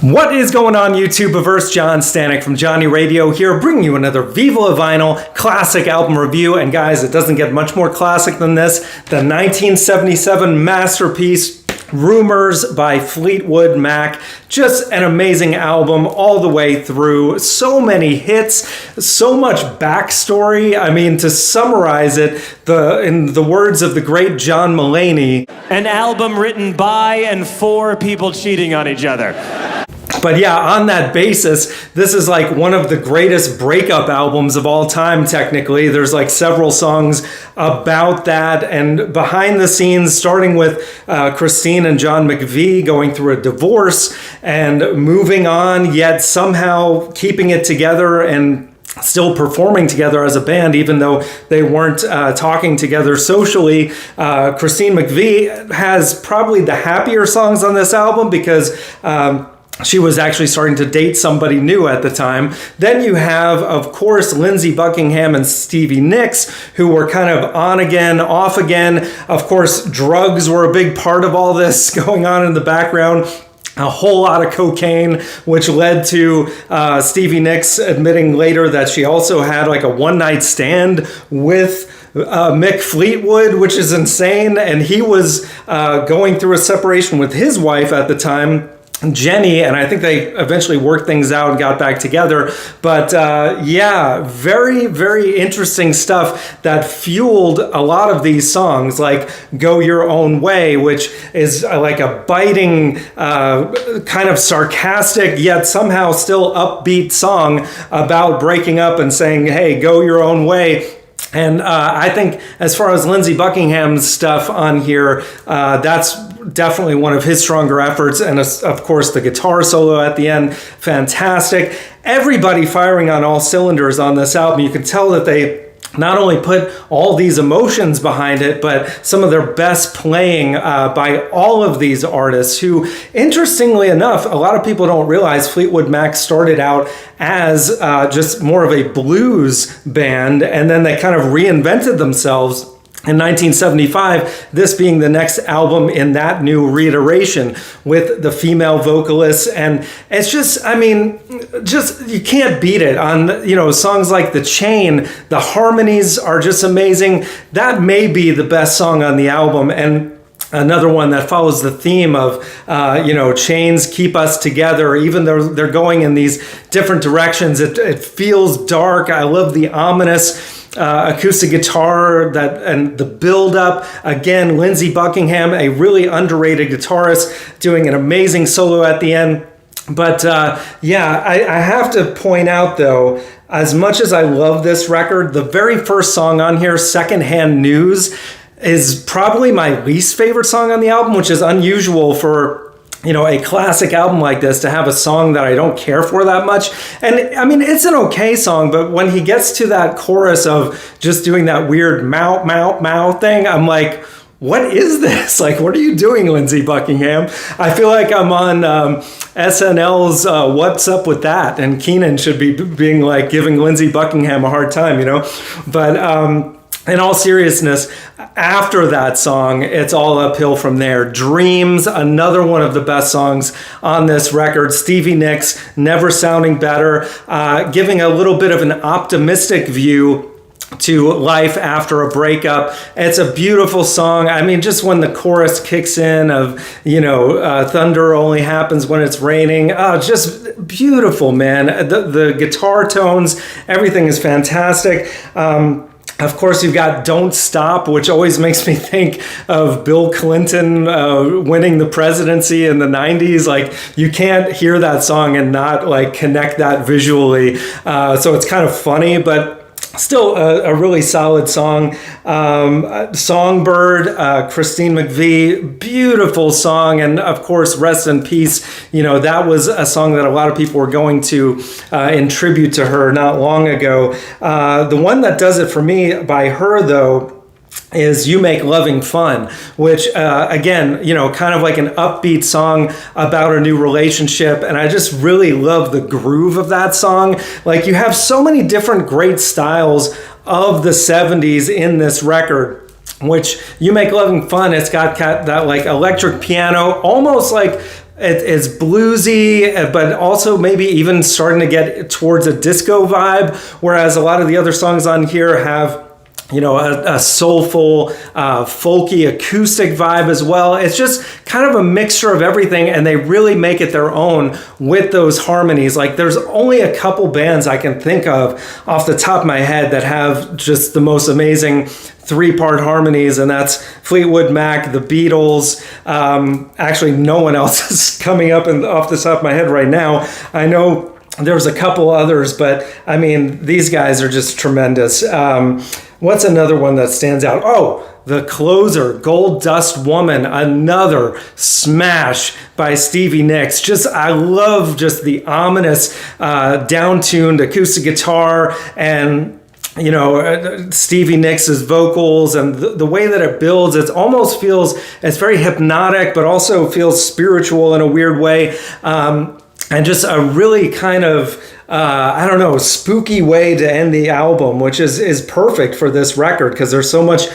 What is going on, YouTube-averse? John Stanek from Johnny Radio here, bringing you another Viva La Vinyl classic album review. And guys, it doesn't get much more classic than this. The 1977 masterpiece, Rumours by Fleetwood Mac. Just an amazing album all the way through. So many hits, so much backstory. I mean, to summarize it, in the words of the great John Mulaney, an album written by and for people cheating on each other. But yeah, on that basis, this is like one of the greatest breakup albums of all time, technically. There's like several songs about that, and behind the scenes, starting with Christine and John McVie going through a divorce and moving on, yet somehow keeping it together and still performing together as a band, even though they weren't talking together socially. Christine McVie has probably the happier songs on this album because she was actually starting to date somebody new at the time. Then you have, of course, Lindsey Buckingham and Stevie Nicks, who were kind of on again, off again. Of course, drugs were a big part of all this going on in the background. A whole lot of cocaine, which led to Stevie Nicks admitting later that she also had like a one-night stand with Mick Fleetwood, which is insane. And he was going through a separation with his wife at the time, Jenny, and I think they eventually worked things out and got back together. But yeah, very, very interesting stuff that fueled a lot of these songs, like Go Your Own Way, which is like a biting, kind of sarcastic, yet somehow still upbeat song about breaking up and saying, hey, go your own way. And I think as far as Lindsey Buckingham's stuff on here, that's definitely one of his stronger efforts. And of course, the guitar solo at the end, fantastic. Everybody firing on all cylinders on this album. You can tell that they not only put all these emotions behind it, but some of their best playing by all of these artists who, interestingly enough, a lot of people don't realize Fleetwood Mac started out as just more of a blues band, and then they kind of reinvented themselves in 1975, this being the next album in that new reiteration with the female vocalists. And it's just, I mean, just, you can't beat it on, you know, songs like The Chain. The harmonies are just amazing. That may be the best song on the album. And another one that follows the theme of, you know, chains keep us together, even though they're going in these different directions. It feels dark. I love the ominous acoustic guitar and the build up. Again, Lindsey Buckingham, a really underrated guitarist, doing an amazing solo at the end. But yeah, I have to point out though, as much as I love this record, the very first song on here, Secondhand News, is probably my least favorite song on the album, which is unusual for, you know, a classic album like this to have a song that I don't care for that much. And I mean, it's an okay song, but when he gets to that chorus of just doing that weird mow, mow, mow thing, I'm like, what is this? Like, what are you doing, Lindsey Buckingham? I feel like I'm on SNL's What's Up With That, and Keenan should be being like giving Lindsey Buckingham a hard time, you know? But in all seriousness, after that song, it's all uphill from there. Dreams, another one of the best songs on this record. Stevie Nicks, never sounding better, giving a little bit of an optimistic view to life after a breakup. It's a beautiful song. I mean, just when the chorus kicks in of, you know, thunder only happens when it's raining. Oh, just beautiful, man. The guitar tones, everything is fantastic. Of course, you've got Don't Stop, which always makes me think of Bill Clinton winning the presidency in the 90s. Like, you can't hear that song and not like connect that visually. So it's kind of funny, but still a really solid song. Songbird, Christine McVie, beautiful song. And of course, Rest in Peace. You know, that was a song that a lot of people were going to in tribute to her not long ago. The one that does it for me by her, though, is You Make Loving Fun, which, again, you know, kind of like an upbeat song about a new relationship. And I just really love the groove of that song. Like, you have so many different great styles of the 70s in this record, which You Make Loving Fun, it's got that like electric piano, almost like it's bluesy, but also maybe even starting to get towards a disco vibe, whereas a lot of the other songs on here have a soulful, folky acoustic vibe as well. It's just kind of a mixture of everything, and they really make it their own with those harmonies. Like, there's only a couple bands I can think of off the top of my head that have just the most amazing three-part harmonies, and that's Fleetwood Mac, the Beatles. Actually, no one else is coming up off the top of my head right now. I know there's a couple others, but I mean, these guys are just tremendous. What's another one that stands out? Oh, the closer, Gold Dust Woman, another smash by Stevie Nicks. I love just the ominous, down-tuned acoustic guitar and Stevie Nicks' vocals and the way that it builds. It almost feels, it's very hypnotic, but also feels spiritual in a weird way. And just a really kind of, spooky way to end the album, which is perfect for this record because there's so much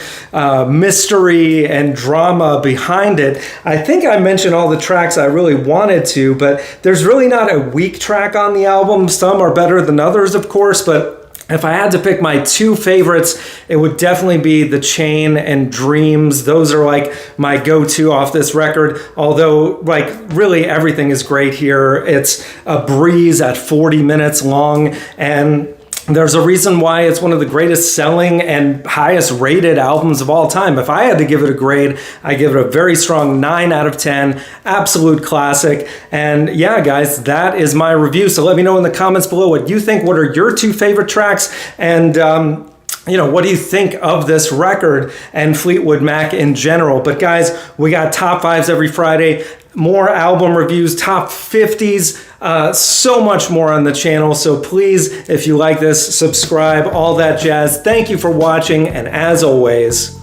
mystery and drama behind it. I think I mentioned all the tracks I really wanted to, but there's really not a weak track on the album. Some are better than others, of course, but if I had to pick my two favorites, it would definitely be The Chain and Dreams. Those are like my go-to off this record, although like really everything is great here. It's a breeze at 40 minutes long, and there's a reason why it's one of the greatest selling and highest rated albums of all time. If I had to give it a grade, I give it a very strong 9 out of 10, absolute classic. And yeah, guys, that is my review. So let me know in the comments below what you think. What are your two favorite tracks? And what do you think of this record and Fleetwood Mac in general? But guys, we got top 5s every Friday, more album reviews, top 50s, so much more on the channel. So please, if you like this, subscribe, all that jazz. Thank you for watching, and as always,